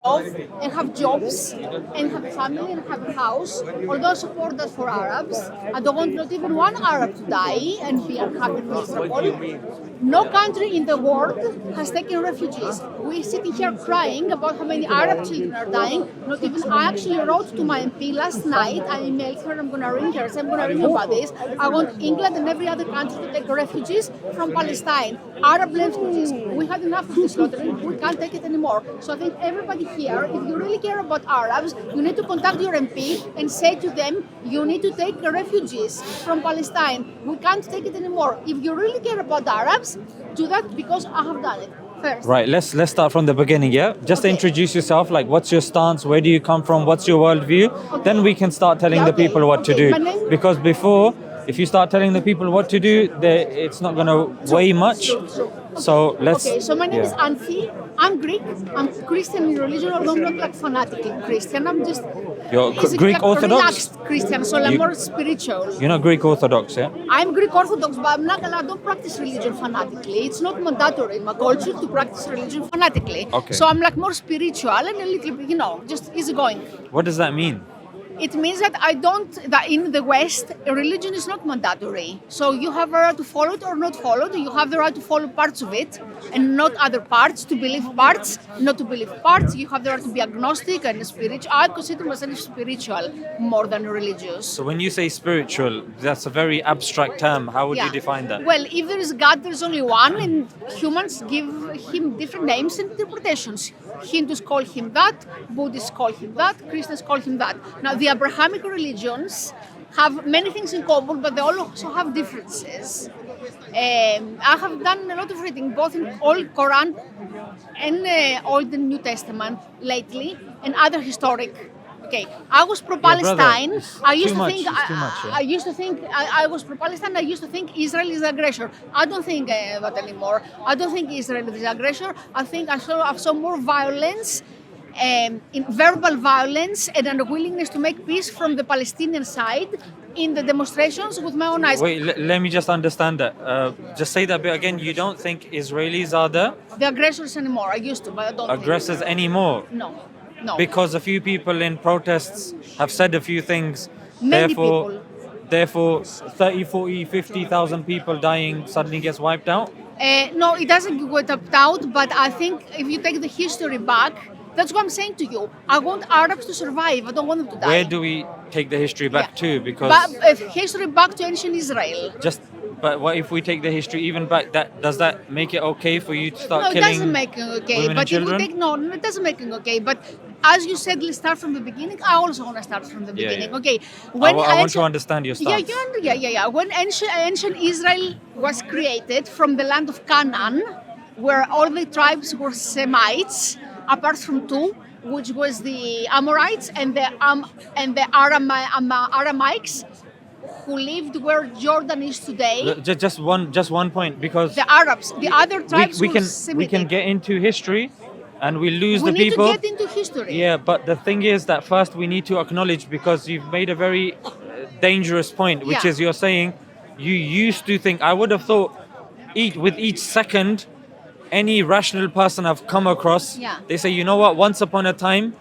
off and have jobs and have a family and have a house. Although I support that for Arabs, I don't want not even one Arab to die and be unhappy and miserable. No country in the world has taken refugees. We're sitting here crying about how many Arab children are dying. Not even I actually wrote to my MP last night. I emailed her. I'm going to ring her. So I'm going to ring about this. I want England and every other country to take refugees from Palestine. Arab refugees. We had enough of this slaughtering. We can't take it anymore. So I think everybody here, if you really care about Arabs, you need to contact your MP and say to them, you need to take refugees from Palestine. We can't take it anymore. If you really care about Arabs, do that because I have done it first. Right, let's start from the beginning, yeah? Just introduce yourself, like what's your stance, where do you come from, what's your worldview? Okay. Then we can start telling the people what to do. Because before, if you start telling the people what to do, it's not going to weigh much. So let's... Okay, so my name is Anthi. I'm Greek. I'm Christian in religion, although I'm not like fanatically Christian. I'm just... You're Greek like Orthodox? Relaxed Christian, so I'm more spiritual. You're not Greek Orthodox, yeah? I'm Greek Orthodox, but I don't practice religion fanatically. It's not mandatory in my culture to practice religion fanatically. Okay. So I'm like more spiritual and a little bit, just easygoing. What does that mean? It means that that in the West, religion is not mandatory. So you have a right to follow it or not follow it. You have the right to follow parts of it and not other parts, to believe parts, not to believe parts. You have the right to be agnostic and spiritual. I consider myself spiritual more than religious. So when you say spiritual, that's a very abstract term. How would you define that? Well, if there is God, there is only one, and humans give him different names and interpretations. Hindus call him that, Buddhists call him that, Christians call him that. Now, the Abrahamic religions have many things in common, but they all also have differences. I have done a lot of reading, both in Old Quran and Old and New Testament lately, and other historic. Okay, I was pro-Palestine. I used to think I was pro-Palestine. I used to think Israel is the aggressor. I don't think that anymore. I don't think Israel is the aggressor. I think I saw more violence, in verbal violence, and an unwillingness to make peace from the Palestinian side in the demonstrations with my own eyes. Wait, let me just understand that. Just say that bit again. You don't think Israelis are the aggressors anymore. I used to, but I don't aggressors think anymore? No. No. Because a few people in protests have said a few things. Many Therefore, 30, 40, 50,000 people dying suddenly gets wiped out? No, it doesn't get wiped out, but I think if you take the history back, that's what I'm saying to you. I want Arabs to survive. I don't want them to die. Where do we take the history back to? Because history back to ancient Israel. But what if we take the history even back? Does that make it okay for you to start killing? No, it doesn't make it okay. Women and children? It doesn't make it okay. But as you said, let's start from the beginning. I also want to start from the beginning. Yeah. Okay. I want to understand your stance. Yeah. When ancient Israel was created from the land of Canaan, where all the tribes were Semites, apart from two, which was the Amorites and the Aramaics, who lived where Jordan is today. Just one point, because the Arabs, the other tribes, we can get into history, and we lose the people. We need to get into history. Yeah, but the thing is that first we need to acknowledge, because you've made a very dangerous point, which is you're saying you used to think. I would have thought with each second, any rational person I've come across, they say, you know what? Once upon a time,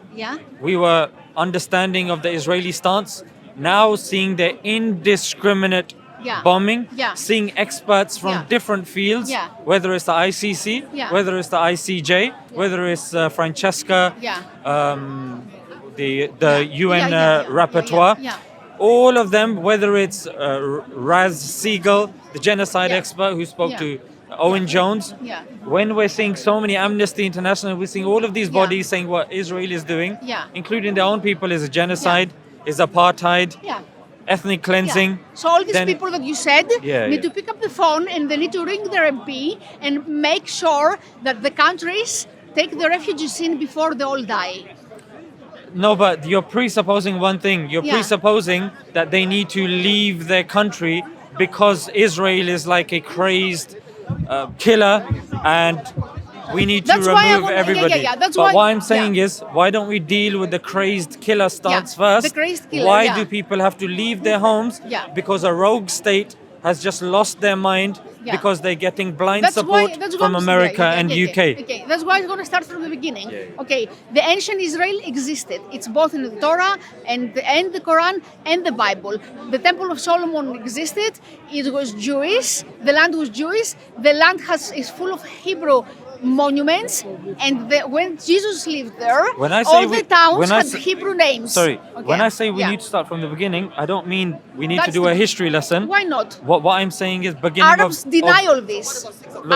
we were understanding of the Israeli stance. Now seeing the indiscriminate bombing, seeing experts from different fields, whether it's the ICC, whether it's the ICJ, whether it's Francesca, the UN rapporteur, all of them, whether it's Raz Siegel, the genocide expert who spoke to Owen Jones. When we're seeing so many Amnesty International, we're seeing all of these bodies saying what Israel is doing, including their own people, is a genocide, is apartheid, ethnic cleansing. So all these people that you said need to pick up the phone and they need to ring their MP and make sure that the countries take the refugees in before they all die. No, but you're presupposing one thing. You're presupposing that they need to leave their country because Israel is like a crazed killer and we need to remove everybody. But what I'm saying is, why don't we deal with the crazed killer stance first? The crazed killer, why do people have to leave their homes? Because a rogue state has just lost their mind Yeah. because they're getting blind That's support that's from what I'm America saying. and UK. Okay, that's why I'm going to start from the beginning. Yeah. Okay, the ancient Israel existed. It's both in the Torah and the Quran and the Bible. The Temple of Solomon existed. It was Jewish. The land was Jewish. The land is full of Hebrew monuments, and when Jesus lived there, When I say all the towns had Hebrew names. Sorry, Okay. when I say we Yeah. need to start from the beginning, I don't mean we need to That's do a history lesson. Why not? What I'm saying is beginning Arabs deny all this.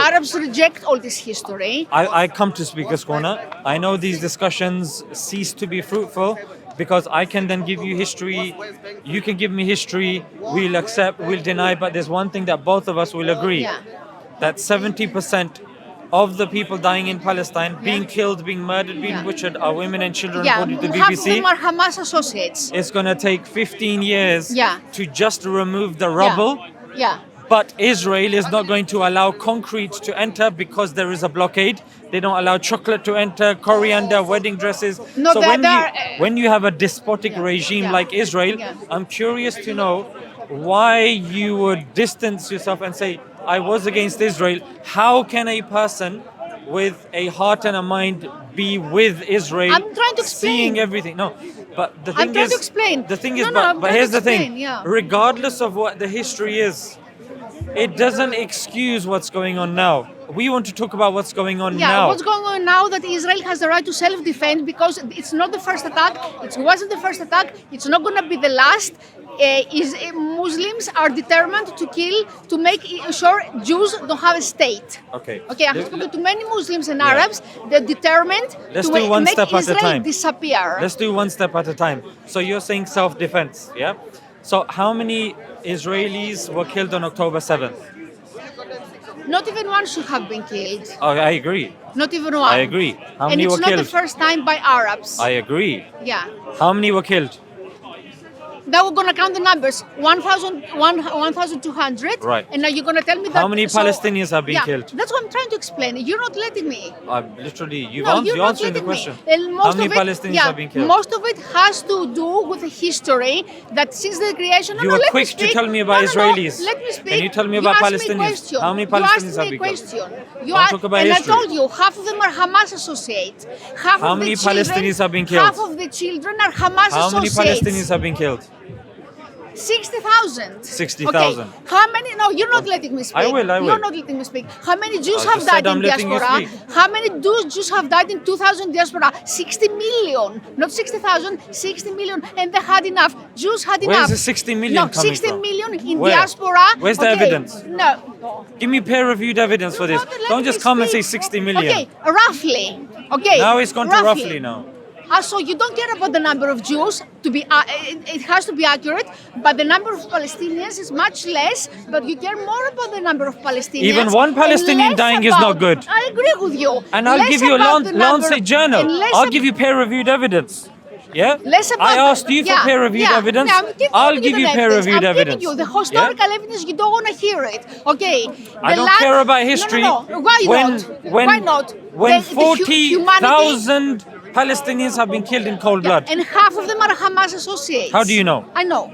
Arabs reject all this history. I come to Speaker's Corner. I know these discussions cease to be fruitful because I can then give you history. You can give me history. We'll accept, we'll deny, but there's one thing that both of us will agree. Yeah. That 70% of the people dying in Palestine, being killed, being murdered, being Yeah. butchered, are women and children, Yeah, according to the half of BBC. them are Hamas associates. It's going to take 15 years Yeah. to just remove the rubble. Yeah. But Israel is not going to allow concrete to enter because there is a blockade. They don't allow chocolate to enter, coriander, wedding dresses. No, so when you have a despotic Yeah, regime yeah, like Israel, yeah. I'm curious to know why you would distance yourself and say, I was against Israel. How can a person with a heart and a mind be with Israel, I'm trying to explain. seeing everything? No, but the thing I'm trying is, to explain. the thing No, is, no, but, I'm but trying here's to the thing. explain, yeah. Regardless of what the history is, it doesn't excuse what's going on now. We want to talk about what's going on Yeah, now. what's going on now that Israel has the right to self-defend because it's not the first attack. It wasn't the first attack. It's not going to be the last. Muslims are determined to kill, to make sure Jews don't have a state. Okay. Okay, I have spoken to many Muslims and Arabs. They're determined Let's to do one make step at a Israel time. disappear. Let's do one step at a time. So you're saying self-defense, yeah? So how many Israelis were killed on October 7th? Not even one should have been killed. Oh, I agree. Not even one. I agree. How and many it's were not killed? the first time by Arabs. I agree. Yeah. How many were killed? Now we're going to count the numbers. 1,200. Right. And now you're going to tell me that... How many Palestinians have been killed? That's what I'm trying to explain. You're not letting me. Literally, you're You're not answering the letting question. me. And How many Palestinians have been killed? Most of it has to do with the history that since the creation... You were quick to tell me about Israelis. Let me speak. Can you tell me about asked me a Palestinians? question. How many You Palestinians asked have me a been killed? question. Don't talk about and history. I told you, half of them are Hamas associates. How many Palestinians have been killed? Half of the children are Hamas How many associates. Palestinians have been killed? 60,000. 60,000. Okay. How many? No, you're not letting me speak. I will. You're not letting me speak. How many Jews I have just said died in I'm letting you diaspora? speak. How many Jews have died in 2000 diaspora? 60 million. Not 60,000, 60 million. And they had enough. Jews had enough. Where's the 60 million No, coming 60 from? million in Where? diaspora. Where's the evidence? No. Give me peer-reviewed evidence for this. Not let Don't me just come and say speak. 60 million. Okay, roughly. Okay. Now it's gone to roughly now. So you don't care about the number of Jews to be, it has to be accurate, but the number of Palestinians is much less, but you care more about the number of Palestinians. Even one and Palestinian less dying is not good. I agree with you. And I'll Less give you a about the number- Lancet journal. and less I'll ab- give you peer-reviewed evidence. Yeah? Less about I asked you for peer-reviewed evidence. I'm giving I'll you give the you evidence. peer-reviewed I'm evidence. giving you the historical evidence. You don't want to hear it. Okay. I don't care about history. No. Why not? Why not? When The humanity- 40,000 Palestinians have been killed in cold blood. And half of them are Hamas associates. How do you know? I know.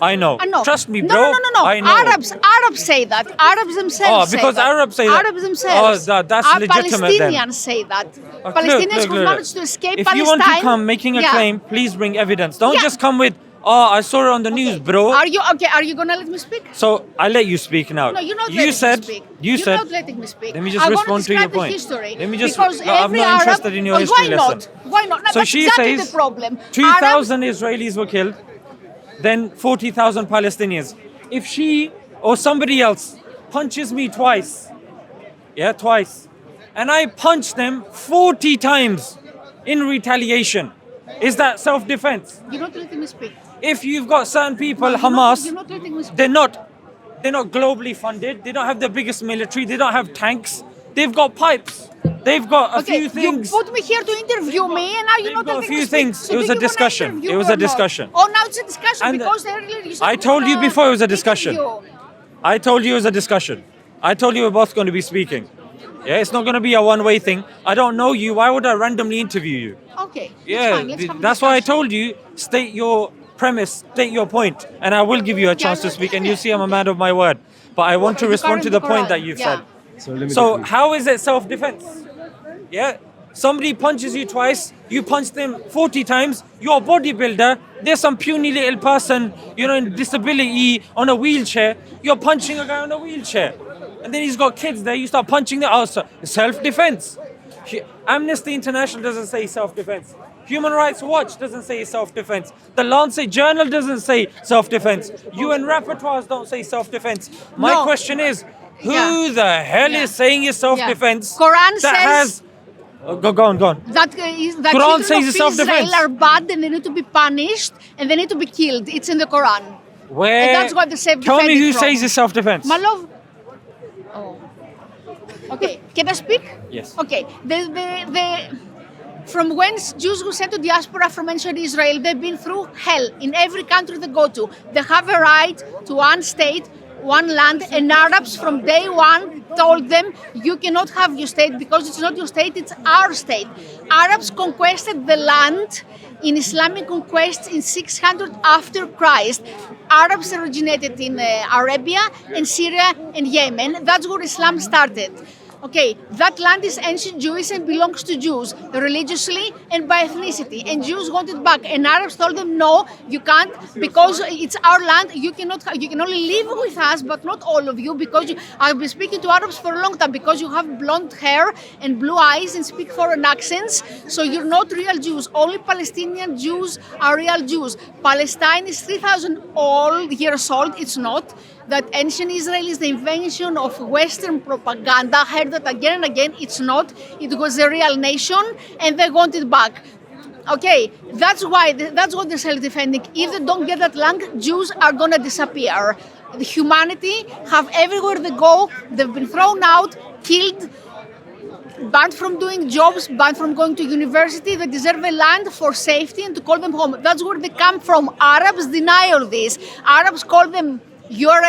I know. I know. Trust me, No, bro. No. I know. Arabs say that. Arabs themselves say because that. Arabs say that. Arabs themselves. Oh, that's legitimate then. Palestinians say that. Look, Palestinians look, who look. managed to escape If Palestine. you want to come making a claim, please bring evidence. Don't Yeah. just come with, I saw it on the news, bro. Are you okay? Are you gonna let me speak? So I'll let you speak now. No, you're not you letting said, me speak. You You're said, not letting me speak. let me just I wanna respond to your describe the point. history, Let me just, because no, I'm every not Arab, interested in your history why lesson. Not? Why not? No, So that's she exactly says the problem. 2,000 Israelis were killed, then 40,000 Palestinians. If she or somebody else punches me twice, twice, and I punch them 40 times in retaliation, is that self-defense? You're not letting me speak. If you've got certain people, No, Hamas, you're not letting me speak. they're not globally funded. They don't have the biggest military. They don't have tanks. They've got pipes. They've got a few things. You put me here to interview me, and now you're not got a letting few me speak. things. So It was do a you wanna discussion. interview It was or a not? discussion. Oh, now it's a discussion And because earlier you said I told you before it was a discussion. interview. I told you it was a discussion. I told you we're both going to be speaking. Yeah, it's not going to be a one-way thing. I don't know you. Why would I randomly interview you? Okay. Yeah, fine. Let's have a that's why I discussion. told you, state your premise, state your point, and I will give you a chance to speak, and you see I'm a man of my word. but I want to You respond carry to the the point Quran, that you've yeah. said. So how is it self-defense? Yeah, somebody punches you twice, you punch them 40 times, you're a bodybuilder, there's some puny little person, in disability on a wheelchair, you're punching a guy on a wheelchair. And then he's got kids there, you start punching them. Oh, self-defense. Amnesty International doesn't say self-defense. Human Rights Watch doesn't say self-defense. The Lancet Journal doesn't say self-defense. UN rapporteurs don't say self-defense. My No. question is, who Yeah. the hell Yeah. is saying it's self-defense? Quran that says- has... Go on. That Quran children says of it's self-defense. Israel are bad and they need to be punished and they need to be killed. It's in the Quran. Where? And that's what the Tell me who from. says it's self-defense. My love. Oh. Okay, can I speak? Yes. Okay. From when Jews were sent to diaspora from ancient Israel, they've been through hell in every country they go to. They have a right to one state, one land, and Arabs from day one told them, you cannot have your state because it's not your state, it's our state. Arabs conquered the land in Islamic conquests in 600 after Christ. Arabs originated in Arabia and Syria and Yemen. That's where Islam started. Okay, that land is ancient Jewish and belongs to Jews religiously and by ethnicity. And Jews want it back. And Arabs told them, no, you can't because it's our land. You cannot. You can only live with us, but not all of you because I've been speaking to Arabs for a long time because you have blonde hair and blue eyes and speak foreign accents. So you're not real Jews. Only Palestinian Jews are real Jews. Palestine is 3,000 years old. It's not. That ancient Israel is the invention of Western propaganda. I heard that again and again. It's not. It was a real nation, and they want it back. Okay, that's why. That's what they're self-defending. If they don't get that land, Jews are gonna disappear. The humanity have everywhere they go. They've been thrown out, killed, banned from doing jobs, banned from going to university. They deserve a land for safety and to call them home. That's where they come from. Arabs deny all this. Arabs call them. Your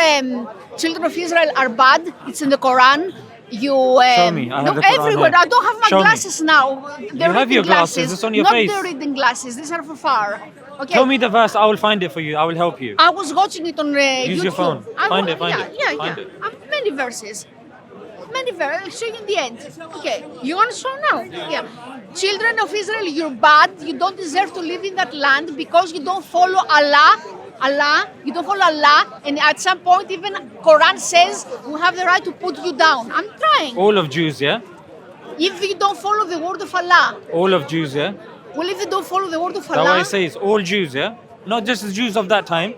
children of Israel are bad. It's in the Quran. You Show me. I have the Quran everywhere. here. I don't have my Show me. glasses now. They're have your glasses. It's on your not face. Not the reading glasses. These are for far. Okay. Tell me the verse. I will find it for you. I will help you. I was watching it on YouTube. Use your phone. Find it. Find Yeah. it. Many verses. Many verses. I'll show you in the end. Okay. You want to show now? Yeah. Children of Israel, you're bad. You don't deserve to live in that land because you don't follow Allah. You don't follow Allah, and at some point even Quran says we have the right to put you down. I'm trying. All of Jews, yeah? If you don't follow the word of Allah, All of Jews, yeah? well, if you don't follow the word of That's why Allah, it says all Jews, yeah? Not just the Jews of that time.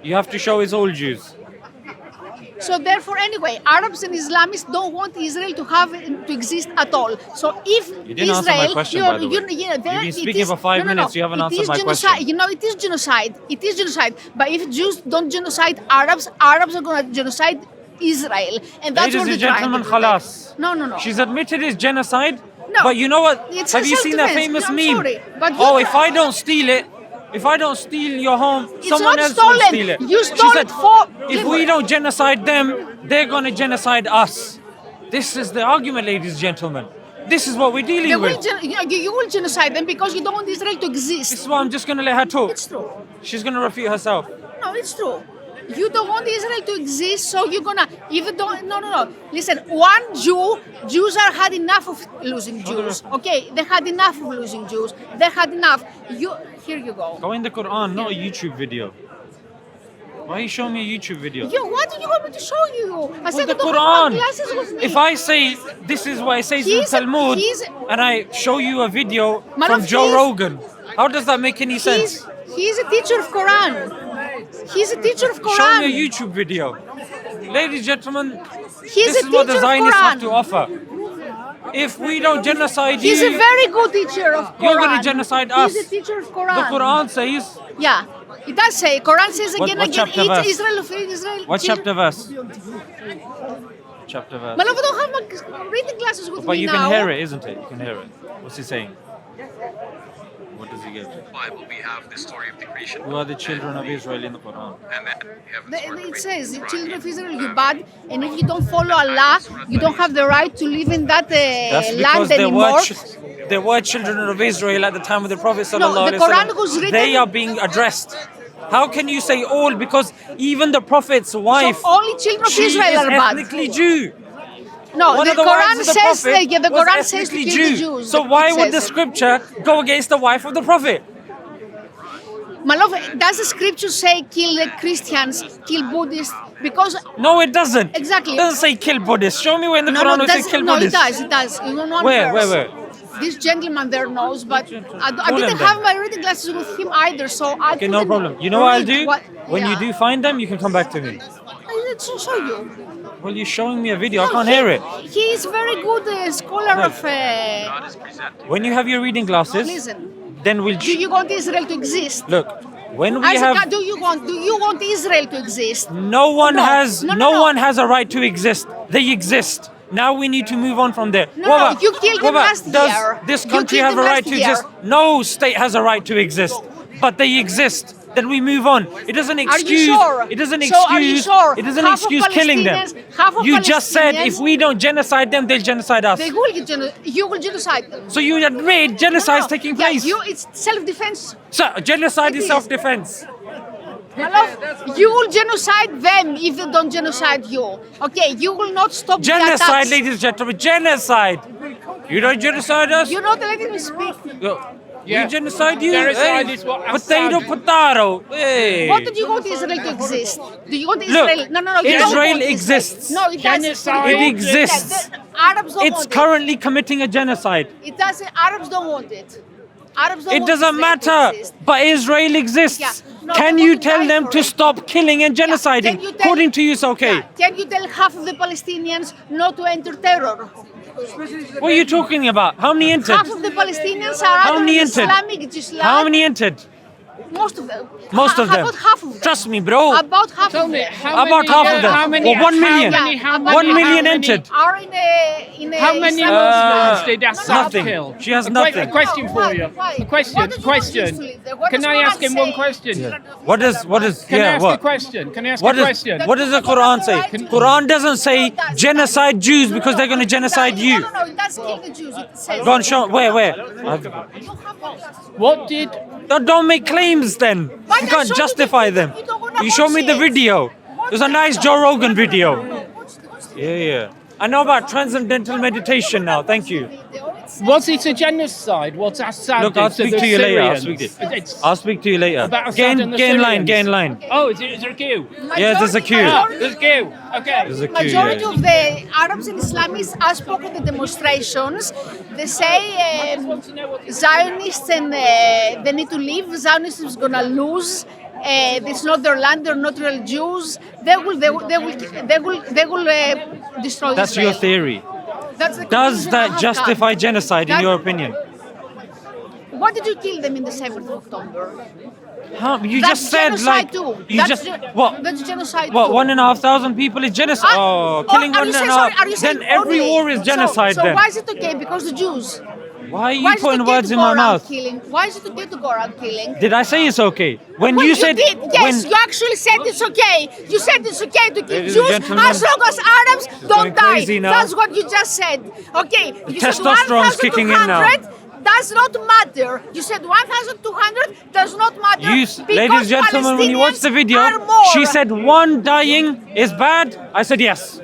You have to show it's all Jews. so therefore, anyway, Arabs and Islamists don't want Israel to exist at all. So if You didn't answer Israel, my question, by the way. You've been speaking for 5 minutes, you haven't answered my genocide. question. You know, it is genocide. It is genocide. But if Jews don't genocide Arabs, Arabs are going to genocide Israel. And that's Ladies what and they're trying gentlemen, to do. khalas. No. She's admitted it's genocide. No. But you know what? It's Have a you seen that self-defense. famous No, I'm meme? sorry, but Oh, you- if I don't steal it, if I don't steal your home, It's someone not else stolen. will steal it. You She stole said, it for- if we don't genocide them, they're gonna genocide us. This is the argument, ladies and gentlemen. This is what we're dealing You will, with. you will genocide them because you don't want Israel to exist. This is why I'm just gonna let her talk. It's true. She's gonna refute herself. No, it's true. You don't want Israel to exist, so you're gonna. If you don't, no. Listen, one Jews are had enough of losing Jews. Okay, they had enough of losing Jews. They had enough. Here you go. Go in the Quran, not a YouTube video. Why are you showing me a YouTube video? What do you want me to show you? I said the I don't have my Quran. glasses with me. If I say this is what it says in the He's- Talmud, he's- and I show you a video Man from of Joe his- Rogan, how does that make any sense? He's a teacher of Quran. He's a teacher of Quran. Show me a YouTube video. Ladies and gentlemen, He's this a is what the teacher of Zionists have Quran. to offer. If we don't genocide He's you, a very good teacher of Quran. You're gonna genocide us. He's a teacher of Quran. the Quran says, Yeah, it does say. Quran says What- again what and again. chapter Each verse? Israel of Israel. what chapter verse? Chapter verse. My love, I don't have my reading glasses with But me you now. can hear it, isn't it? You can hear it. What's he saying? What does he give? Bible, we have the story of the creation. Who are the children of Israel in the Quran? And then heaven's It says, the children of Israel, you're bad, and if you don't follow Allah, you don't have the right to live in that That's land because anymore. there were children of Israel at the time of the Prophet No, the sallallahu alaihi Quran wasallam. was written- They are being addressed. How can you say all? Because even the Prophet's wife, So only children of she Israel is are bad. ethnically Jew. No, One the of the Quran wives of the says Prophet the was Quran says to ethnically kill the Jew. Jews. So It why would the says. scripture go against the wife of the Prophet? My love, does the scripture say kill the Christians, kill Buddhists? Because No, it doesn't. Exactly. It doesn't say kill Buddhists. Show me where in the Quran it says kill no, Buddhists. it does. In one Where, verse. where? This gentleman there knows, but I Call didn't him have then. my reading glasses with him either, so I Okay, no couldn't problem. You know what I'll read do? When you yeah. do find them, you can come back to me. I'll show you. Well, you're showing me a video. I No, can't hear it. He is very good scholar No. of. God is presenting. When you have your reading glasses, Listen, then we'll... do you want Israel to exist? Look, when we Isaac, have... do you want Israel to exist? No one No. has No. one has a right to exist. They exist. Now we need to move on from there. No, you killed them last does year. this You country killed have a them right last to year. exist? No state has a right to exist, but they exist. Then we move on. It doesn't Are you excuse. sure? It doesn't So are you excuse. sure? It doesn't Half of excuse killing them. Palestinians- half of You just said if Palestinians- we don't genocide them, they'll genocide us. They will you will genocide them. So you admit genocide is taking place. Yeah, it's self-defense. So genocide It is is. self-defense. My love, you will genocide them if they don't genocide you. Okay, you will not stop the Genocide, attacks. ladies and gentlemen, genocide. You don't genocide us. You're not letting me speak. We genocide you. Genocide is what Potato, Assad- potato. Hey. What do you want Israel to exist? Do you want Look, Israel? No. You don't Israel want exists. No, it doesn't. Genocide. It exists. The Arabs don't It's want currently committing a genocide. it. It doesn't. Arabs don't want it. Arabs don't It want doesn't Israel to matter. exist. But Israel exists. Yeah. No, Can they you want to tell die them for to it. stop killing and genociding? Can you tell- According to you, it's okay. Yeah. Can you tell half of the Palestinians not to enter terror? What are you talking about? How many entered? Half of the Palestinians are How under many entered? Islamic Islam. How many entered? Most of them. Most of them. About half of them. Trust me, bro. About half Tell of me, them. About half of them. How many? Well, 1 million. How many? How many? 1 million how many- entered. Are in a How many Islamic Muslims did Assad nothing. kill? She has A nothing. question for you. Why? A question. What did you want us to Question. live there? What Can does I ask Quran him one say? question? What does Can I yeah, ask what? a question? Can I ask What a is question? what does the Quran say? Quran doesn't say genocide Jews because they're going to genocide you. No, it does kill the Jews. It says. Go on, show where? You don't have all. What did? Don't make claims then. Why You not can't show me justify the- them. you don't wanna You show me the watch it. video. There's a nice Joe Rogan video. Yeah. I know about transcendental meditation now. Thank you. Was it a genocide? What Assad Look, did I'll to speak the to you later. I'll Syrians? speak to you. It's I'll speak to you later. about Assad Get and the in line. Syrians. Get in line. Oh, is there a queue? Yeah, there's a queue. There's a queue. Okay. There's a queue. Majority Yeah. of the Arabs and Islamists are spoken at the demonstrations. They say Zionists and they need to leave. Zionists is gonna lose. It's not their land. They're not real Jews. They will destroy That's Israel. your theory. That's the Does conclusion I that have justify come. genocide in That- your opinion? Why did you kill them in the 7th of October? Huh? You That's just said genocide like too. you That's just ge- what? That's genocide What? too. 1,500 people is genocide? Ah, killing are one you and a saying- half. sorry, are you saying Then every only- war is genocide. So then why is it okay? Because the Jews. why are you Why is it putting okay words to in go my around mouth? Killing? Why is it okay to go around killing? Did I say it's okay? When Well, you said did. Yes, when you actually said it's okay. You said it's okay to kill Ladies and Jews gentlemen, as long as Arabs going don't die. crazy now. That's what you just said. Okay, you said testosterone's kicking in now. 1,200 does not matter. You said 1,200 does not matter. you, because ladies and gentlemen, when you watch the video, Palestinians are more. she said one dying is bad. I said yes.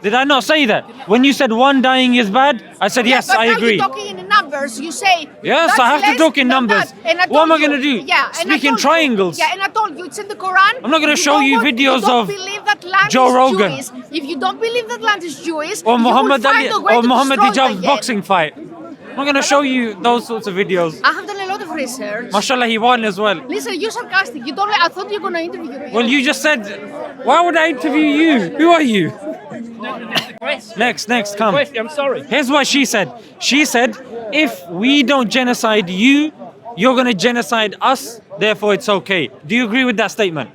Did I not say that? When you said one dying is bad, I said yes, but I now agree. You're talking in numbers. You say Yes, that's I have to less talk in than numbers. that. And I What am told I gonna you- do? Yeah, and I Speak in told you- triangles. Yeah, and I told you it's in the Quran. I'm not gonna You show don't you want- videos you don't of believe that land Joe is Rogan. Jewish. If you don't believe that land is Jewish, Or you Muhammad will Ali find a way or to Muhammad destroy it Hijab's again. boxing fight. I'm not gonna show you those sorts of videos. I have done a lot of research. Mashallah, he won as well. Listen, you're sarcastic. You don't. I thought you were gonna interview me. Well, you just said, why would I interview you? Who are you? Next, come. I'm sorry. Here's what she said. She said, if we don't genocide you, you're gonna genocide us, therefore it's okay. Do you agree with that statement?